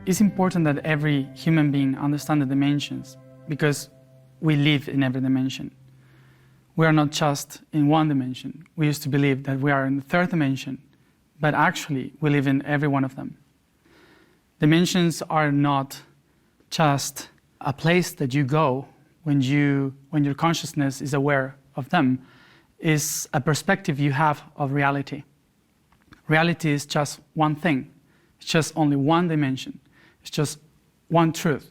It's important that every human being understands the dimensions because we live in every dimension. We are not just in one dimension. We used to believe that we are in the third dimension, but actually we live in every one of them. Dimensions are not just a place that you go when your consciousness is aware of them. It's a perspective you have of reality. Reality is just one thing. It's just only one dimension. It's just one truth.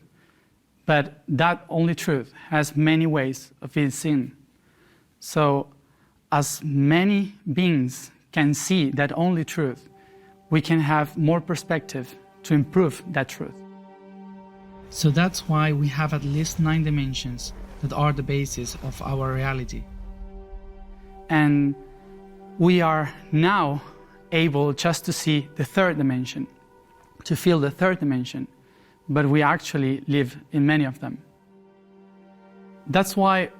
But that only truth has many ways of being seen. So as many beings can see that only truth, we can have more perspective to improve that truth. So that's why we have at least 9 dimensions that are the basis of our reality. And we are now able just to see the third dimension, to feel the third dimension, but we actually live in many of them. That's why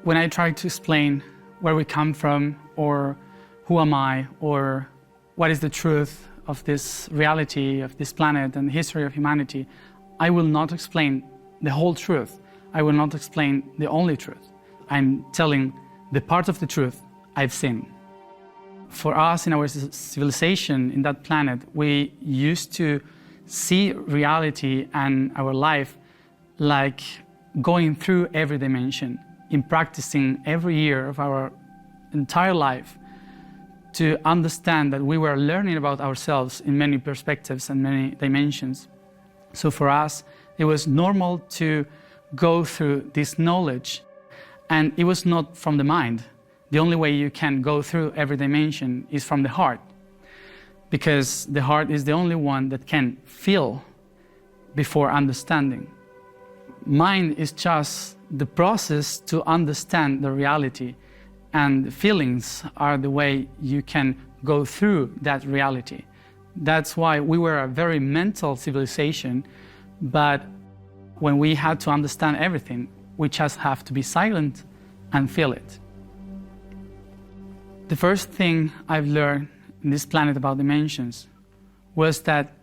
when I try to explain where we come from, or who am I, or what is the truth of this reality, of this planet and the history of humanity, I will not explain the whole truth. I will not explain the only truth. I'm telling the part of the truth I've seen. For us in our civilization, in that planet, we used to see reality and our life like going through every dimension, in practicing every year of our entire life to understand that we were learning about ourselves in many perspectives and many dimensions. So for us, it was normal to go through this knowledge, and it was not from the mind. The only way you can go through every dimension is from the heart, because the heart is the only one that can feel before understanding. Mind is just the process to understand the reality, and the feelings are the way you can go through that reality. That's why we were a very mental civilization, but when we had to understand everything, we just have to be silent and feel it. The first thing I've learned in this planet about dimensions was that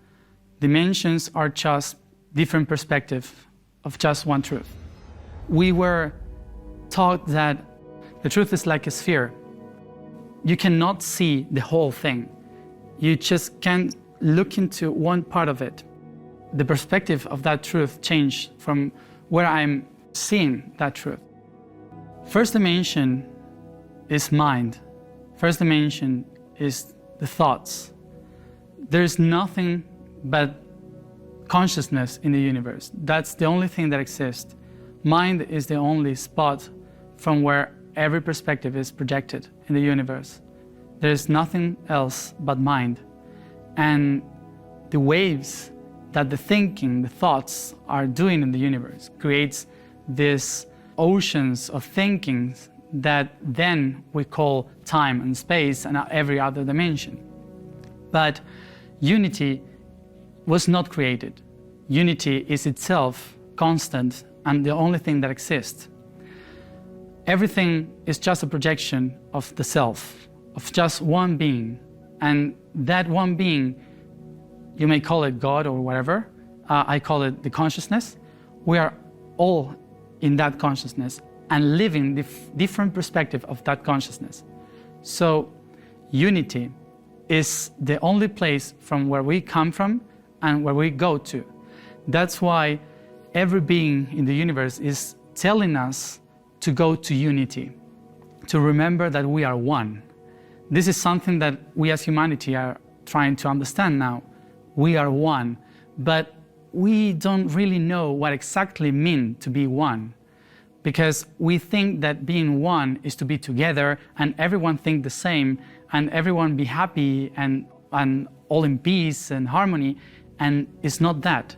dimensions are just different perspectives of just one truth. We were taught that the truth is like a sphere. You cannot see the whole thing. You just can't look into one part of it. The perspective of that truth changed from where I'm seeing that truth. First dimension is mind. First dimension is the thoughts. There's nothing but consciousness in the universe. That's the only thing that exists. Mind is the only spot from where every perspective is projected in the universe. There's nothing else but mind. And the waves that the thinking, the thoughts are doing in the universe creates these oceans of thinking that then we call time and space and every other dimension. But unity was not created. Unity is itself constant and the only thing that exists. Everything is just a projection of the self, of just one being. And that one being, you may call it God or whatever, I call it the consciousness. We are all in that consciousness and living the different perspective of that consciousness. So unity is the only place from where we come from and where we go to. That's why every being in the universe is telling us to go to unity, to remember that we are one. This is something that we as humanity are trying to understand now. We are one, but we don't really know what exactly means to be one, because we think that being one is to be together and everyone think the same and everyone be happy and all in peace and harmony, and it's not that.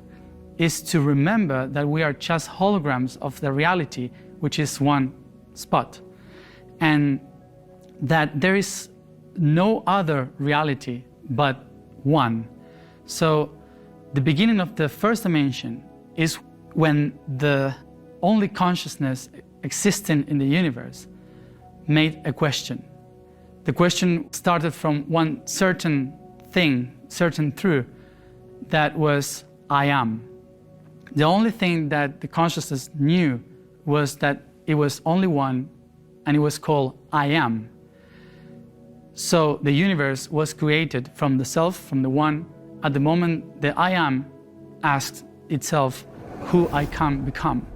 It's to remember that we are just holograms of the reality, which is one spot, and that there is no other reality but one. So the beginning of the first dimension is when the only consciousness existing in the universe made a question. The question started from one certain thing, certain truth, that was I am. The only thing that the consciousness knew was that it was only one, and it was called I am. So the universe was created from the self, from the one, at the moment the I am asked itself who I can become.